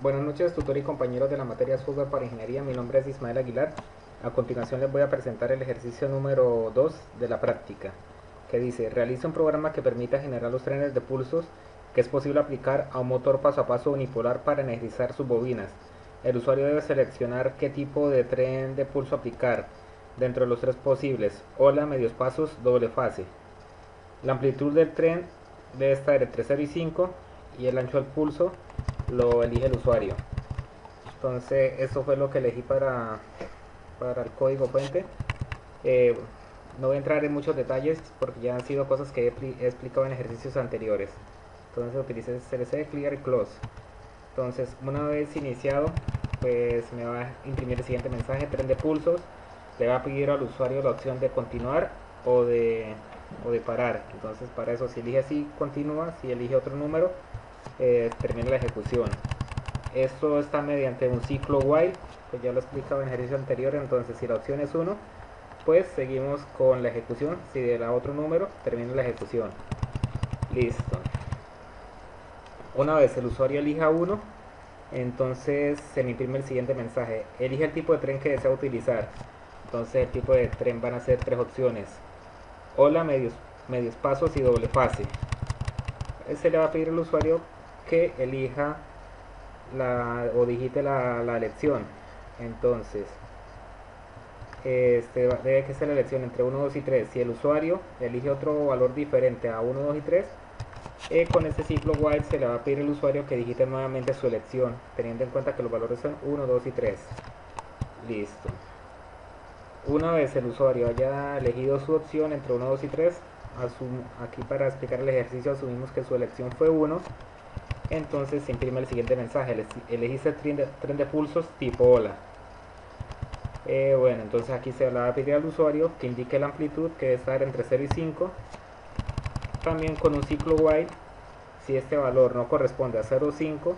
Buenas noches, tutor y compañeros de la materia software para ingeniería. Mi nombre es Ismael Aguilar. A continuación les voy a presentar el ejercicio número 2 de la práctica, que dice: realiza un programa que permita generar los trenes de pulsos que es posible aplicar a un motor paso a paso unipolar para energizar sus bobinas. El usuario debe seleccionar qué tipo de tren de pulso aplicar dentro de los tres posibles: ola, medios pasos, doble fase. La amplitud del tren debe estar entre 0 y 5 y el ancho del pulso lo elige el usuario. Entonces eso fue lo que elegí para el código fuente. Eh, no voy a entrar en muchos detalles porque ya han sido cosas que he explicado en ejercicios anteriores. Entonces utilicé CLC, Clear y Close. Entonces una vez iniciado, pues me va a imprimir el siguiente mensaje: tren de pulsos. Le va a pedir al usuario la opción de continuar o de parar. Entonces para eso, si elige así, continúa. Si elige otro número, termina la ejecución. Esto está mediante un ciclo while, pues ya lo he explicado en ejercicio anterior. Entonces si la opción es 1, pues seguimos con la ejecución. Si de la otro número, termina la ejecución. Listo. Una vez el usuario elija 1, entonces se me imprime el siguiente mensaje: elige el tipo de tren que desea utilizar. Entonces el tipo de tren van a ser tres opciones: ola, medios pasos y doble fase. Se le va a pedir al usuario que elija o digite la elección. Entonces debe que ser la elección entre 1, 2 y 3. Si el usuario elige otro valor diferente a 1, 2 y 3, con este ciclo while se le va a pedir al usuario que digite nuevamente su elección, teniendo en cuenta que los valores son 1, 2 y 3. Listo. Una vez el usuario haya elegido su opción entre 1, 2 y 3, aquí para explicar el ejercicio asumimos que su elección fue 1. Entonces se imprime el siguiente mensaje: elegiste tren de pulsos tipo ola. Bueno, entonces aquí se le va a pedir al usuario que indique la amplitud, que debe estar entre 0 y 5. También con un ciclo while, si este valor no corresponde a 0 o 5,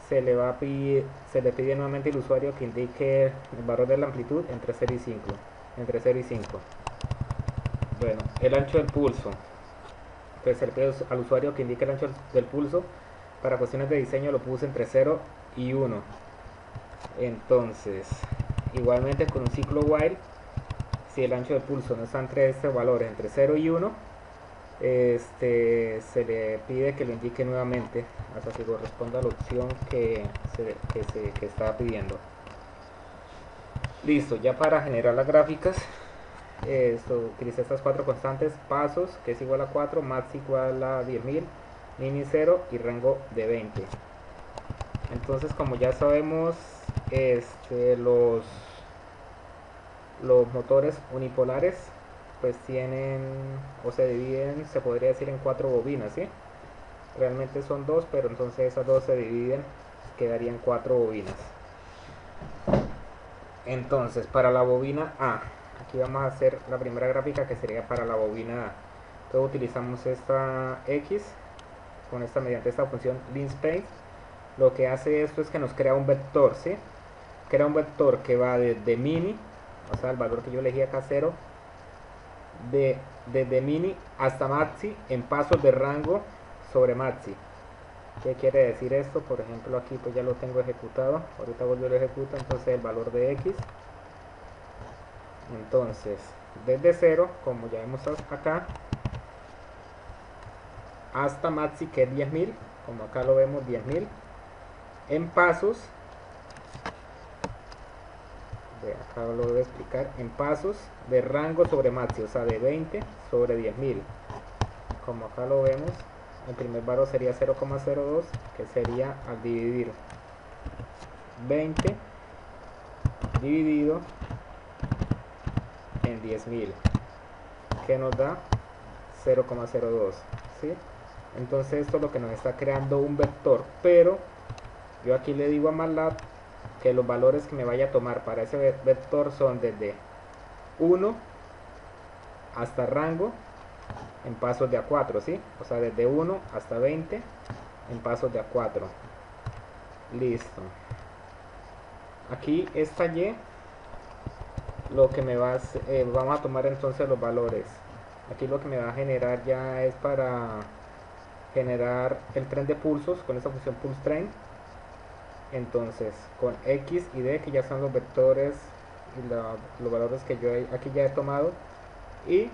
se le pide nuevamente al usuario que indique el valor de la amplitud entre 0 y 5. Entre 0 y 5. Bueno, el ancho del pulso. Entonces se le pide al usuario que indique el ancho del pulso. Para cuestiones de diseño lo puse entre 0 y 1. Entonces, igualmente con un ciclo while, si el ancho del pulso no está entre este valor, entre 0 y 1, se le pide que lo indique nuevamente hasta que corresponda a la opción que estaba pidiendo. Listo, ya para generar las gráficas, utilicé estas cuatro constantes: pasos, que es igual a 4, max igual a 10.000, mini 0 y rango de 20. Entonces, como ya sabemos, los motores unipolares pues tienen o se dividen, se podría decir, en cuatro bobinas, ¿sí? Realmente son dos, pero entonces esas dos se dividen, quedarían cuatro bobinas. Entonces para la bobina A, aquí vamos a hacer la primera gráfica, que sería para la bobina A. Entonces utilizamos esta X mediante esta función linspace. Lo que hace esto es que nos crea un vector, ¿sí? Crea un vector que va desde mini, o sea el valor que yo elegí acá, 0, desde mini hasta maxi en pasos de rango sobre maxi. ¿Qué quiere decir esto? Por ejemplo, aquí pues ya lo tengo ejecutado. Ahorita vuelvo y lo ejecuto. Entonces el valor de X. Entonces, desde 0, como ya vemos acá, hasta maxi, que es 10.000, como acá lo vemos, 10.000 en pasos. Acá lo voy a explicar: en pasos de rango sobre maxi, o sea de 20 sobre 10.000. Como acá lo vemos, el primer valor sería 0,02, que sería al dividir 20 dividido en 10.000, que nos da 0,02, ¿sí? Entonces esto es lo que nos está creando un vector, pero yo aquí le digo a MATLAB que los valores que me vaya a tomar para ese vector son desde 1 hasta rango en pasos de A4, ¿sí? O sea, desde 1 hasta 20 en pasos de A4. Listo. Aquí esta Y, lo que me va a, vamos a tomar entonces los valores. Aquí lo que me va a generar ya es para generar el tren de pulsos con esta función pulse train. Entonces con X y D, que ya son los vectores y los valores que yo aquí ya he tomado, y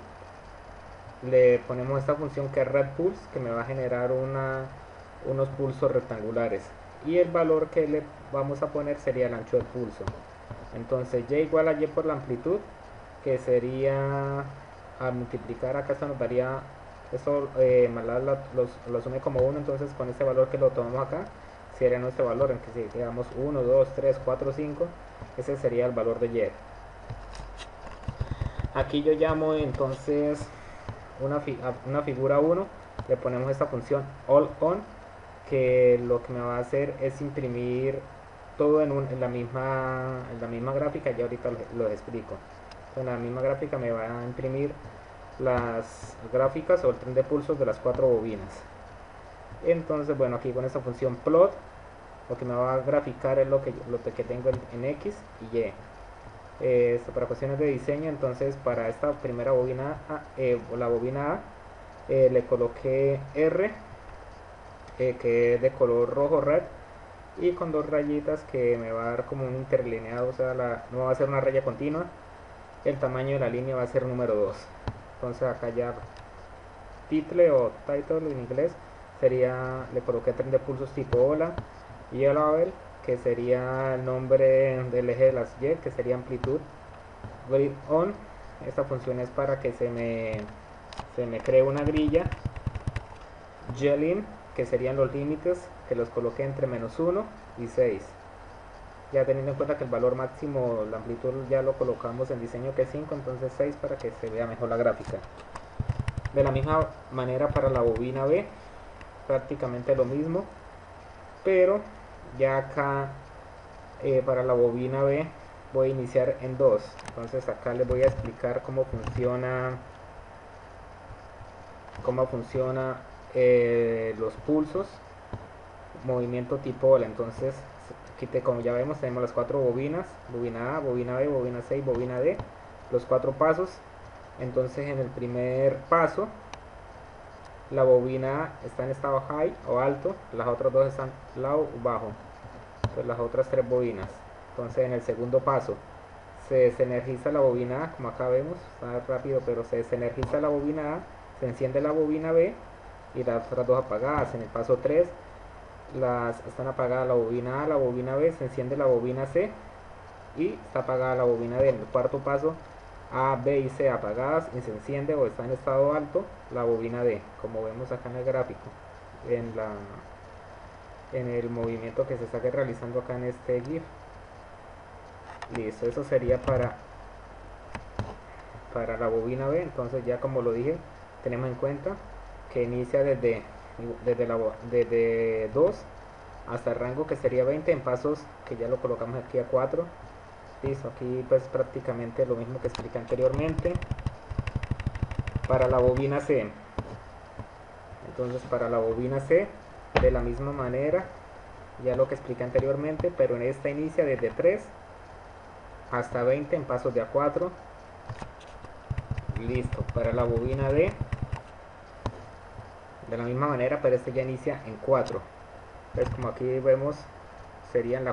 le ponemos esta función que es redPulse, que me va a generar unos pulsos rectangulares, y el valor que le vamos a poner sería el ancho del pulso. Entonces y igual a y por la amplitud, que sería a multiplicar, acá esto nos daría esto, más lo asume como 1, entonces con este valor que lo tomamos acá sería nuestro valor, en que si digamos 1, 2, 3, 4, 5, ese sería el valor de y. Aquí yo llamo entonces una figura 1, le ponemos esta función all on, que lo que me va a hacer es imprimir todo en la misma gráfica. Ya ahorita lo explico. En la misma gráfica me va a imprimir las gráficas o el tren de pulsos de las 4 bobinas. Entonces, bueno, aquí con esta función plot, lo que me va a graficar es lo que tengo en X y Y. Esto para cuestiones de diseño. Entonces, para esta primera bobina la bobina A, le coloqué R, que es de color rojo red, y con dos rayitas que me va a dar como un interlineado, o sea, no va a ser una raya continua. El tamaño de la línea va a ser número 2. Entonces acá ya title o title en inglés sería, le coloqué tren de pulsos tipo ola, y level, que sería el nombre del eje de las Y, que sería amplitud. Grid on, esta función es para que se me cree una grilla. Gelin, que serían los límites, que los coloqué entre -1 y 6. Ya teniendo en cuenta que el valor máximo, la amplitud ya lo colocamos en diseño que es 5, entonces 6 para que se vea mejor la gráfica. De la misma manera para la bobina B, prácticamente lo mismo, pero ya acá para la bobina B voy a iniciar en 2. Entonces acá les voy a explicar cómo funciona los pulsos, movimiento tipo ola. Entonces aquí como ya vemos, tenemos las 4 bobinas: bobina A, bobina B, bobina C y bobina D, los 4 pasos. Entonces en el primer paso la bobina A está en estado high o alto, las otras dos están low o bajo, pues las otras 3 bobinas. Entonces en el segundo paso se desenergiza la bobina A, como acá vemos, está rápido, pero se desenergiza la bobina A, se enciende la bobina B y las otras dos apagadas. En el paso 3 están apagadas la bobina A, la bobina B, se enciende la bobina C y está apagada la bobina D. En el cuarto paso, A, B y C apagadas y se enciende o está en estado alto la bobina D, como vemos acá en el gráfico, en el movimiento que se está realizando acá en este GIF. Listo, eso sería para la bobina B. Entonces ya como lo dije, tenemos en cuenta que inicia desde 2 hasta el rango que sería 20 en pasos, que ya lo colocamos aquí a 4. Listo, aquí pues prácticamente lo mismo que expliqué anteriormente. Para la bobina C, entonces para la bobina C de la misma manera, ya lo que expliqué anteriormente, pero en esta inicia desde 3 hasta 20 en pasos de A4. Listo, para la bobina D de la misma manera, pero este ya inicia en 4. Entonces como aquí vemos, sería en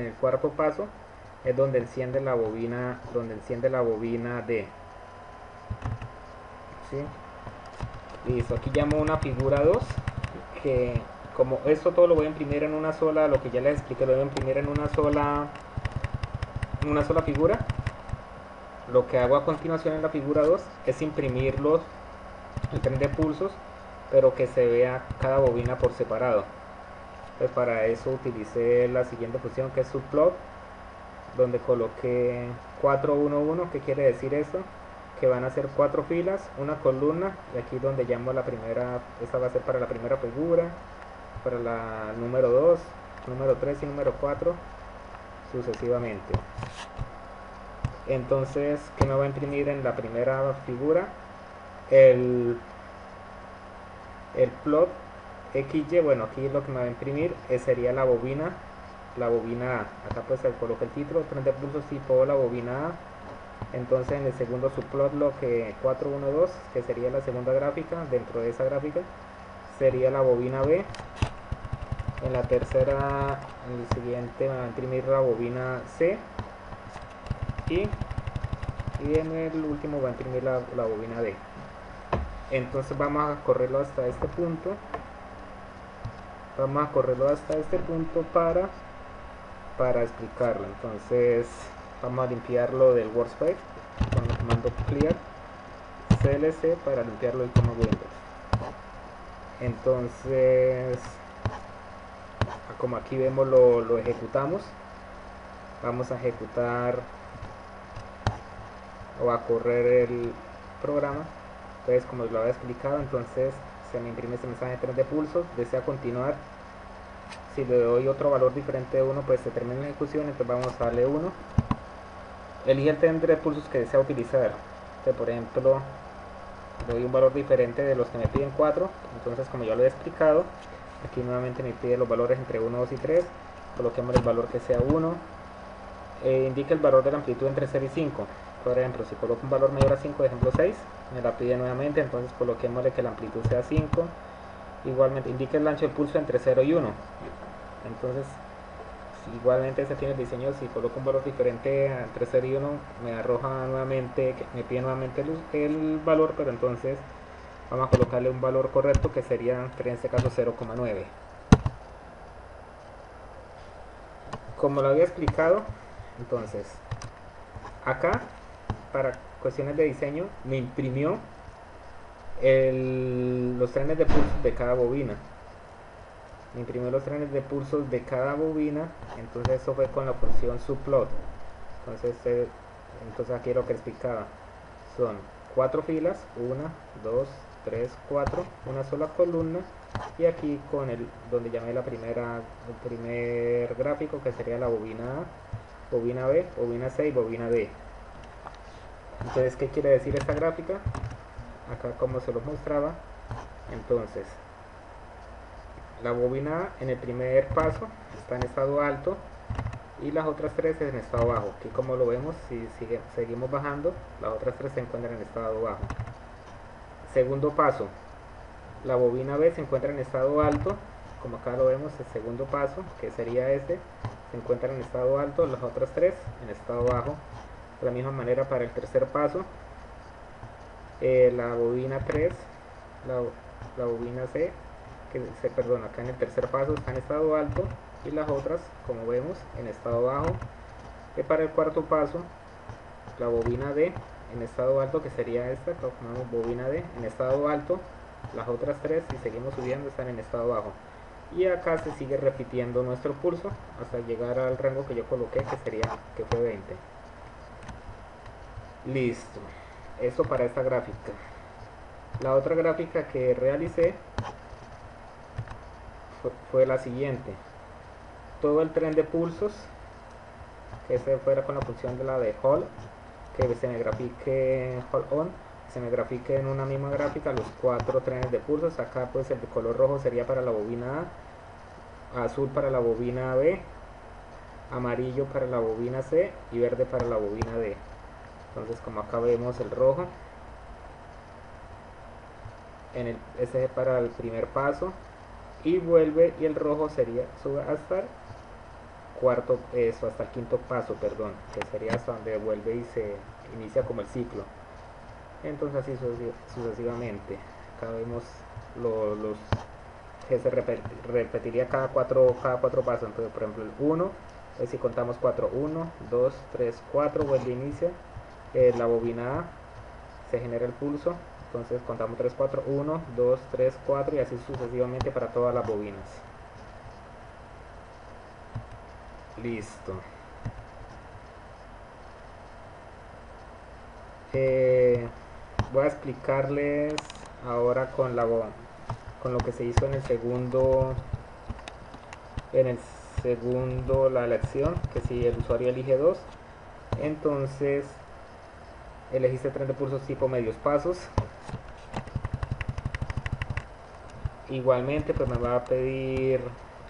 el cuarto paso es donde enciende la bobina D. ¿Sí? Listo, aquí llamo una figura 2, que como esto todo lo voy a imprimir en una sola, lo que ya les expliqué lo voy a imprimir en una sola figura. Lo que hago a continuación en la figura 2 es imprimir el tren de pulsos, pero que se vea cada bobina por separado. Entonces para eso utilicé la siguiente función, que es subplot, donde coloqué 4, 1, 1. ¿Qué quiere decir esto? Que van a ser 4 filas, una columna, y aquí donde llamo la primera, esta va a ser para la primera figura, para la número 2, número 3 y número 4, sucesivamente. Entonces, ¿qué me va a imprimir en la primera figura? El plot XY. Bueno, aquí lo que me va a imprimir sería la bobina A. Acá pues se coloca el título, tren de pulsos tipo la bobina A. Entonces en el segundo subplot, lo que 412, que sería la segunda gráfica, dentro de esa gráfica sería la bobina B. En la tercera, en el siguiente me va a imprimir la bobina C. Y en el último va a imprimir la bobina D. Entonces vamos a correrlo hasta este punto. Vamos a correrlo hasta este punto para explicarlo. Entonces vamos a limpiarlo del workspace con el comando clear clc para limpiarlo como Windows. Entonces, como aquí vemos, lo ejecutamos. Vamos a ejecutar o a correr el programa. Entonces, como lo había explicado, entonces se me imprime este mensaje de tren de pulsos, desea continuar. Si le doy otro valor diferente de 1, pues se termina la ejecución. Entonces vamos a darle 1. Elige el tren de pulsos que desea utilizar. Entonces, por ejemplo, le doy un valor diferente de los que me piden 4. Entonces, como ya lo he explicado, aquí nuevamente me pide los valores entre 1, 2 y 3. Coloquemos el valor que sea 1. Indica el valor de la amplitud entre 0 y 5. Por ejemplo, si coloco un valor mayor a 5, ejemplo 6, me la pide nuevamente. Entonces coloquémosle que la amplitud sea 5. Igualmente indica el ancho del pulso entre 0 y 1. Entonces igualmente ese tiene el diseño. Si coloco un valor diferente entre 0 y 1, me arroja nuevamente, me pide nuevamente el valor, pero entonces vamos a colocarle un valor correcto que sería en este caso 0,9. Como lo había explicado, entonces acá para cuestiones de diseño me imprimió los trenes de pulsos de cada bobina. Me imprimió los trenes de pulsos de cada bobina. Entonces eso fue con la función subplot. Entonces aquí lo que explicaba son 4 filas, 1, 2, 3, 4, una sola columna. Y aquí con donde llamé el primer gráfico, que sería la bobina A, bobina B, bobina C y bobina D. Entonces, ¿qué quiere decir esta gráfica? Acá como se los mostraba, entonces la bobina A en el primer paso está en estado alto y las otras 3 en estado bajo. Aquí como lo vemos, si seguimos bajando, las otras 3 se encuentran en estado bajo. Segundo paso, la bobina B se encuentra en estado alto, como acá lo vemos. El segundo paso, que sería este, se encuentra en estado alto, las otras 3 en estado bajo. De la misma manera para el tercer paso, la bobina 3, la bobina C, acá en el tercer paso está en estado alto y las otras, como vemos, en estado bajo. Y para el cuarto paso, la bobina D en estado alto, que sería esta, como bobina D en estado alto, las otras 3, si seguimos subiendo, están en estado bajo. Y acá se sigue repitiendo nuestro pulso hasta llegar al rango que yo coloqué, que fue 20. Listo, eso para esta gráfica. La otra gráfica que realicé fue la siguiente. Todo el tren de pulsos, que se fuera con la función de la de hold, que se me grafique hold on, se me grafique en una misma gráfica los 4 trenes de pulsos. Acá pues el de color rojo sería para la bobina A, azul para la bobina B, amarillo para la bobina C y verde para la bobina D. Entonces, como acá vemos el rojo, ese es para el primer paso, y vuelve, y el rojo sube hasta hasta el quinto paso, perdón, que sería hasta donde vuelve y se inicia como el ciclo. Entonces así sucesivamente. Acá vemos los que se repetiría cada cuatro pasos. Entonces, por ejemplo, el 1, si contamos 4, 1, 2, 3, 4, vuelve a inicia. La bobina A, se genera el pulso. Entonces contamos 3, 4, 1, 2, 3, 4 y así sucesivamente para todas las bobinas. Listo. Voy a explicarles ahora con lo que se hizo en el segundo la elección, que si el usuario elige 2, entonces elegiste tren de pulsos tipo medios pasos. Igualmente pues me va a pedir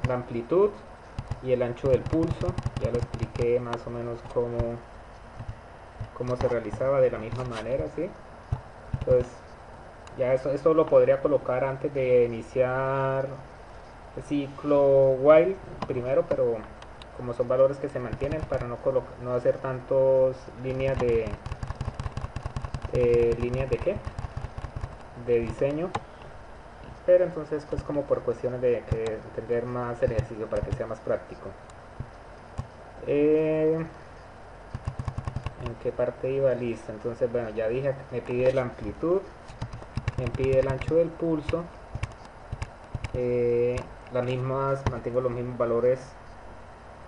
la amplitud y el ancho del pulso. Ya lo expliqué más o menos cómo se realizaba de la misma manera, ¿sí? Entonces ya esto lo podría colocar antes de iniciar ciclo while primero, pero como son valores que se mantienen para no hacer tantos líneas de qué, de diseño, pero entonces pues como por cuestiones de que entender más el ejercicio para que sea más práctico. ¿En qué parte iba? Listo. Entonces bueno, ya dije, me pide la amplitud, me pide el ancho del pulso, mantengo los mismos valores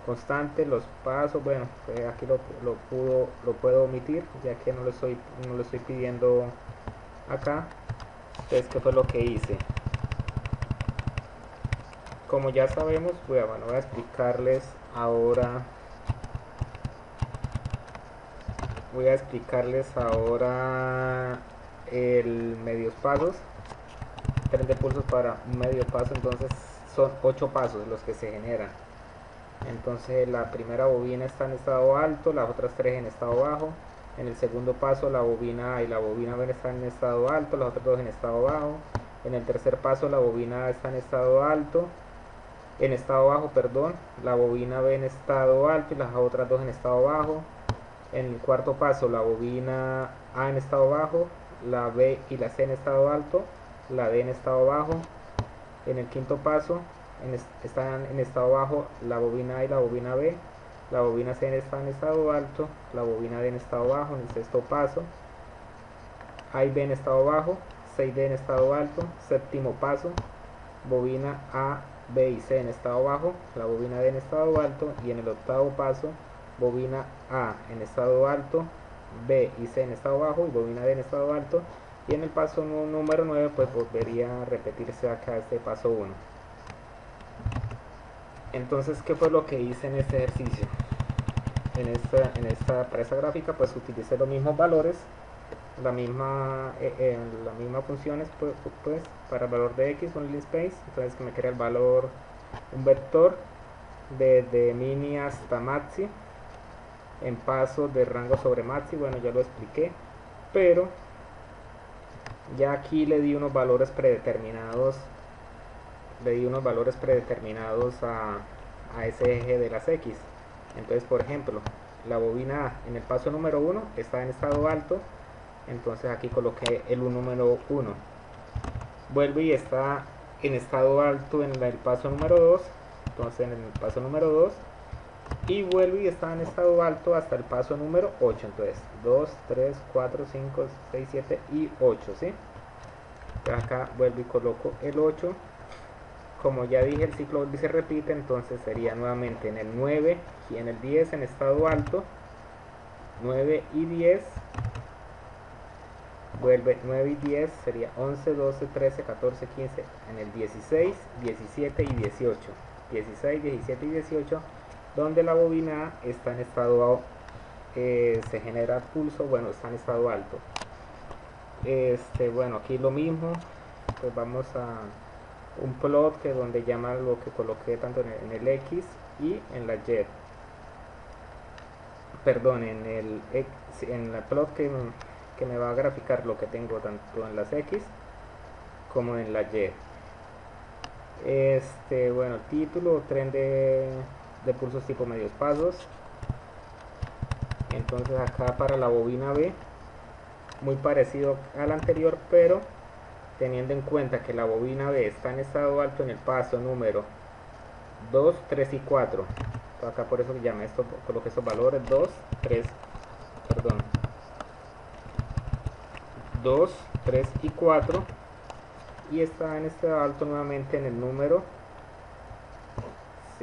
constantes, los pasos. Bueno, aquí lo puedo omitir ya que no lo estoy pidiendo acá. Entonces, ¿qué fue lo que hice? Como ya sabemos, voy a explicarles ahora el medios pasos, tren de pulsos para un medio paso. Entonces son 8 pasos los que se generan. Entonces la primera bobina está en estado alto, las otras 3 en estado bajo. En el segundo paso la bobina A y la bobina B están en estado alto, las otras 2 en estado bajo. En el tercer paso la bobina A está en estado bajo, perdón, la bobina B en estado alto y las otras 2 en estado bajo. En el cuarto paso la bobina A en estado bajo, la B y la C en estado alto, la D en estado bajo. En el quinto paso están en estado bajo la bobina A y la bobina B, la bobina C está en estado alto, la bobina D en estado bajo. En el sexto paso A y B en estado bajo, C y D en estado alto. Séptimo paso, bobina A, B y C en estado bajo, la bobina D en estado alto. Y en el octavo paso, bobina A en estado alto, B y C en estado bajo y bobina D en estado alto. Y en el paso número 9 pues volvería a repetirse acá este paso 1. Entonces, ¿qué fue lo que hice en este ejercicio? Para esta gráfica pues utilicé los mismos valores, las mismas funciones pues para el valor de x, un linspace. Entonces que me crea el valor, un vector desde mini hasta maxi en pasos de rango sobre maxi. Bueno, ya lo expliqué, pero ya aquí le di unos valores predeterminados a ese eje de las x. Entonces, por ejemplo, la bobina A en el paso número 1 está en estado alto, entonces aquí coloqué el número 1. Vuelve y está en estado alto en el paso número 2, entonces en el paso número 2, y vuelve y está en estado alto hasta el paso número 8. Entonces 2, 3, 4, 5, 6, 7 y 8, ¿sí? Entonces acá vuelvo y coloco el 8. Como ya dije, el ciclo se repite, entonces sería nuevamente en el 9 y en el 10 en estado alto, 9 y 10, vuelve 9 y 10, sería 11, 12, 13, 14, 15, en el 16, 17 y 18, 16, 17 y 18, donde la bobina A está en estado, se genera pulso, bueno, está en estado alto. Bueno, aquí lo mismo, pues vamos a un plot que donde llama lo que coloqué tanto en el X y en la Y, perdón, en la plot que me va a graficar lo que tengo tanto en las X como en la Y. Bueno, título, tren de pulsos tipo medios pasos. Entonces acá para la bobina B, muy parecido al anterior, pero teniendo en cuenta que la bobina B está en estado alto en el paso número 2, 3 y 4. Acá por eso llamé esto, coloqué estos valores 2, 3 y 4, y está en estado alto nuevamente en el número,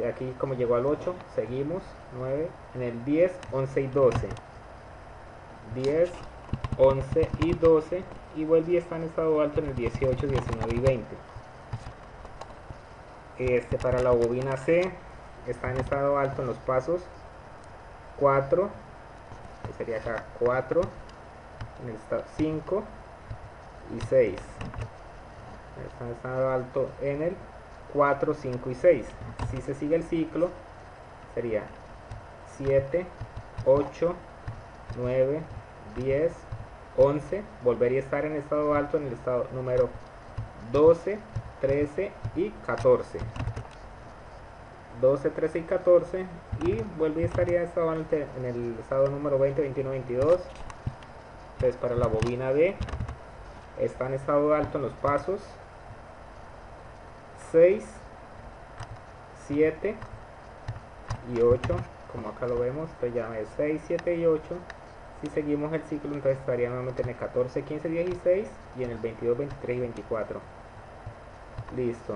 aquí como llegó al 8, seguimos 9, en el 10, 11 y 12, 10, 11 y 12, y vuelve y está en estado alto en el 18, 19 y 20. Para la bobina C está en estado alto en los pasos 4, que sería acá 4, en el estado 5 y 6. Está en estado alto en el 4, 5 y 6. Si se sigue el ciclo sería 7, 8, 9, 10, 11, volvería a estar en estado alto en el estado número 12, 13 y 14. 12, 13 y 14, y vuelve y estaría en el estado número 20, 21, 22. Entonces para la bobina B está en estado alto en los pasos 6, 7 y 8, como acá lo vemos. Entonces ya es 6, 7 y 8. Si seguimos el ciclo, entonces estaría nuevamente en el 14, 15, 16 y en el 22, 23 y 24. Listo.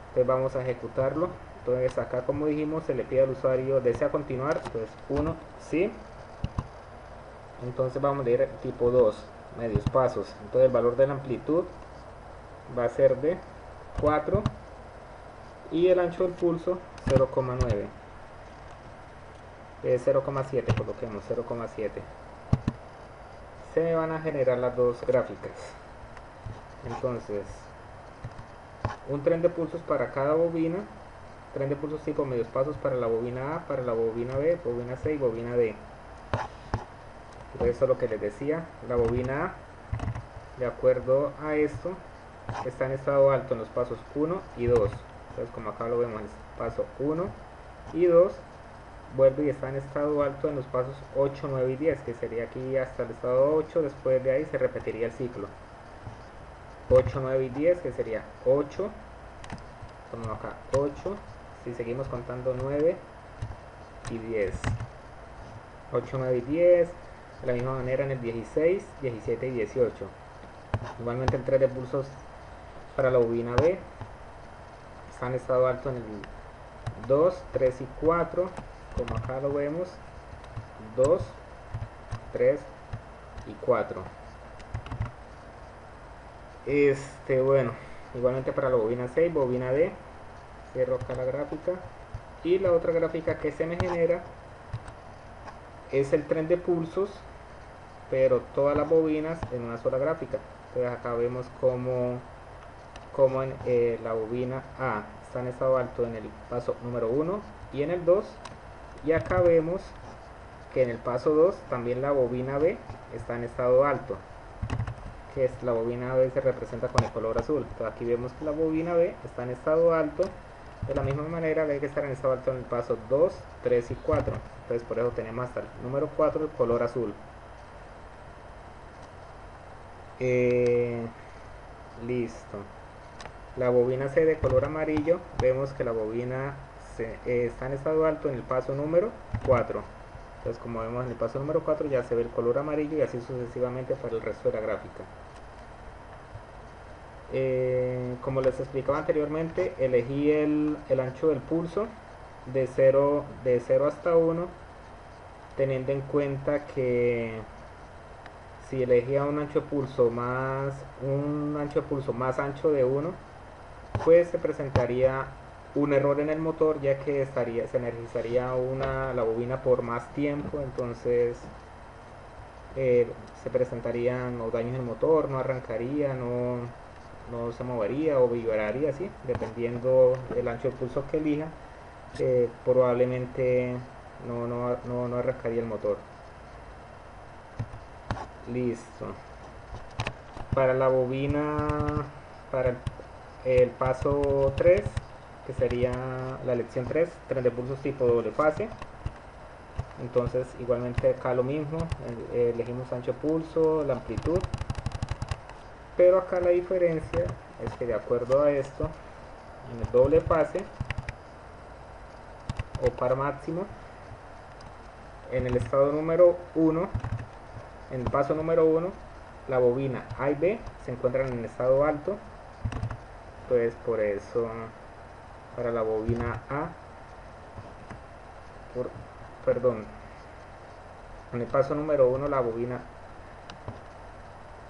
Entonces vamos a ejecutarlo. Entonces acá, como dijimos, se le pide al usuario desea continuar. Entonces 1, sí. Entonces vamos a ir tipo 2, medios pasos. Entonces el valor de la amplitud va a ser de 4 y el ancho del pulso 0,9. 0,7, coloquemos 0,7. Se van a generar las dos gráficas. Entonces, un tren de pulsos para cada bobina, tren de pulsos tipo medios pasos para la bobina A, para la bobina B, bobina C y bobina D. Entonces, eso es lo que les decía. La bobina A, de acuerdo a esto, está en estado alto en los pasos 1 y 2. Entonces, como acá lo vemos, en el paso 1 y 2, vuelve y está en estado alto en los pasos 8, 9 y 10, que sería aquí hasta el estado 8. Después de ahí se repetiría el ciclo 8, 9 y 10, que sería 8, como acá 8, si seguimos contando 9 y 10, 8, 9 y 10. De la misma manera en el 16, 17 y 18. Igualmente el tren de pulsos para la bobina B está en estado alto en el 2, 3 y 4, como acá lo vemos, 2, 3 y 4. Bueno, igualmente para la bobina C y bobina D, cierro acá la gráfica, y la otra gráfica que se me genera es el tren de pulsos, pero todas las bobinas en una sola gráfica. Entonces acá vemos como en la bobina A está en estado alto en el paso número 1 y en el 2, y acá vemos que en el paso 2 también la bobina B está en estado alto, que es la bobina B se representa con el color azul. Entonces aquí vemos que la bobina B está en estado alto. De la misma manera hay que estar en estado alto en el paso 2, 3 y 4. Entonces por eso tenemos hasta el número 4 el color azul. Listo. La bobina C de color amarillo, vemos que la bobina C está en estado alto en el paso número 4. Entonces, como vemos en el paso número 4 ya se ve el color amarillo, y así sucesivamente para el resto de la gráfica. Como les explicaba anteriormente, elegí el ancho del pulso de 0 hasta 1, teniendo en cuenta que si elegía un ancho de pulso más ancho de 1, pues se presentaría un error en el motor, ya que se energizaría la bobina por más tiempo. Entonces se presentarían daños en el motor, no arrancaría, no se movería o vibraría así, dependiendo del ancho de pulso que elija. Probablemente no arrancaría el motor. Listo. Para la bobina, para el paso 3, que sería la lección 3, tren de pulsos tipo doble fase. Entonces igualmente acá lo mismo, elegimos ancho de pulso, la amplitud, pero acá la diferencia es que de acuerdo a esto, en el doble fase o par máximo, en el estado número 1, en el paso número 1, la bobina A y B se encuentran en estado alto. Entonces por eso para la bobina A, en el paso número 1 la bobina,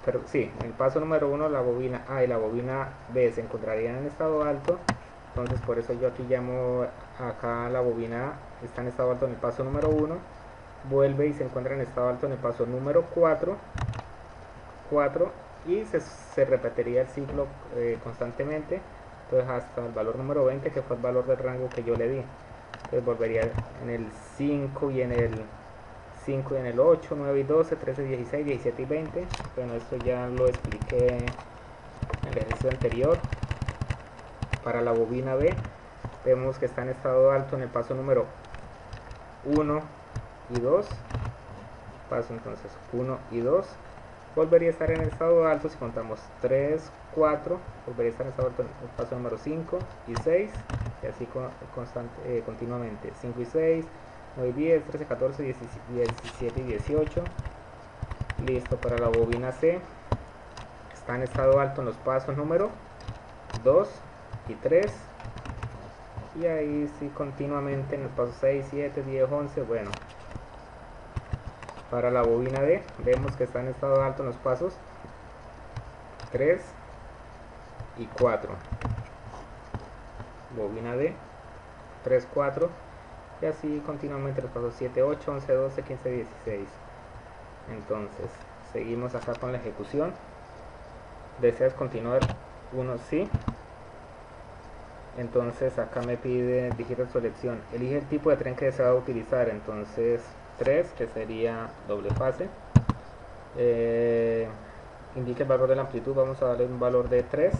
en el paso número 1 la bobina A y la bobina B se encontrarían en estado alto. Entonces por eso yo aquí llamo acá la bobina A está en estado alto en el paso número 1, vuelve y se encuentra en estado alto en el paso número 4, y se repetiría el ciclo constantemente, entonces hasta el valor número 20, que fue el valor del rango que yo le di. Entonces volvería en el 5 y en el 8, 9 y 12, 13, 16, 17 y 20. Bueno, esto ya lo expliqué en el ejercicio anterior. Para la bobina B vemos que está en estado alto en el paso número 1 y 2, paso entonces 1 y 2, volvería a estar en estado alto si contamos 3, 4, volvería a estar en estado alto en el paso número 5 y 6, y así continuamente, 5 y 6, 9 y 10, 13, 14, 17 y 18. Listo. Para la bobina C está en estado alto en los pasos número 2 y 3, y ahí sí continuamente en el paso 6, 7, 10, 11. Bueno, para la bobina D vemos que está en estado alto en los pasos 3 y 4, bobina D 3, 4, y así continuamente los pasos 7, 8, 11, 12, 15, 16. Entonces seguimos acá con la ejecución. ¿Deseas continuar? 1 sí. Entonces acá me pide digita tu selección, elige el tipo de tren que desea utilizar. Entonces 3, que sería doble fase. Indica el valor de la amplitud, vamos a darle un valor de 3.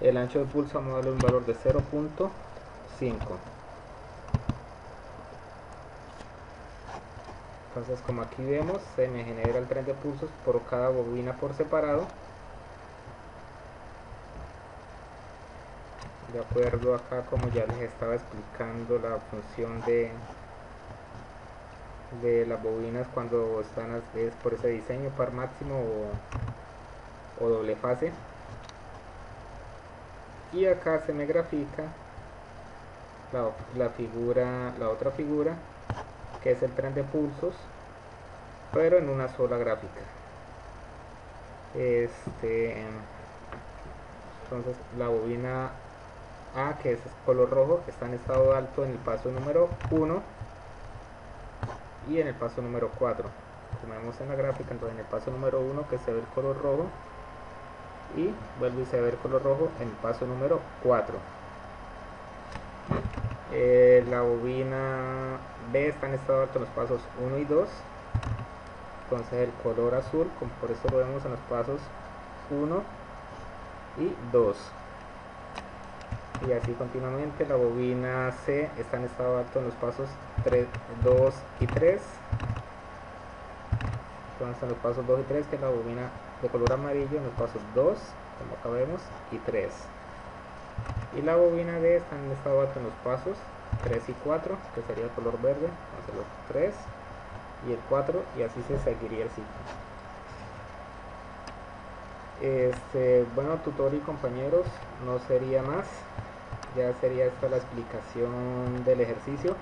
El ancho de pulso vamos a darle un valor de 0.5. Entonces, como aquí vemos, se me genera el tren de pulsos por cada bobina por separado, de acuerdo acá como ya les estaba explicando la función de las bobinas cuando están es por ese diseño par máximo o doble fase. Y acá se me grafica la otra figura, que es el tren de pulsos, pero en una sola gráfica. Entonces la bobina A, que es color rojo, está en estado alto en el paso número 1 y en el paso número 4. Como vemos en la gráfica, entonces en el paso número 1 que se ve el color rojo, y vuelve y se ve el color rojo en el paso número 4. La bobina B está en estado alto en los pasos 1 y 2, entonces el color azul, como por eso lo vemos en los pasos 1 y 2, y así continuamente. La bobina C está en estado alto en los pasos 3, 2 y 3, entonces en los pasos 2 y 3, que es la bobina de color amarillo, en los pasos 2, como acá vemos, y 3. Y la bobina D está en estado alto en los pasos 3 y 4, que sería el color verde, entonces los 3 y el 4, y así se seguiría el ciclo. Bueno, tutor y compañeros, no sería más, ya sería esta la explicación del ejercicio.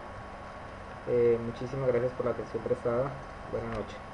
Muchísimas gracias por la atención prestada. Buenas noches.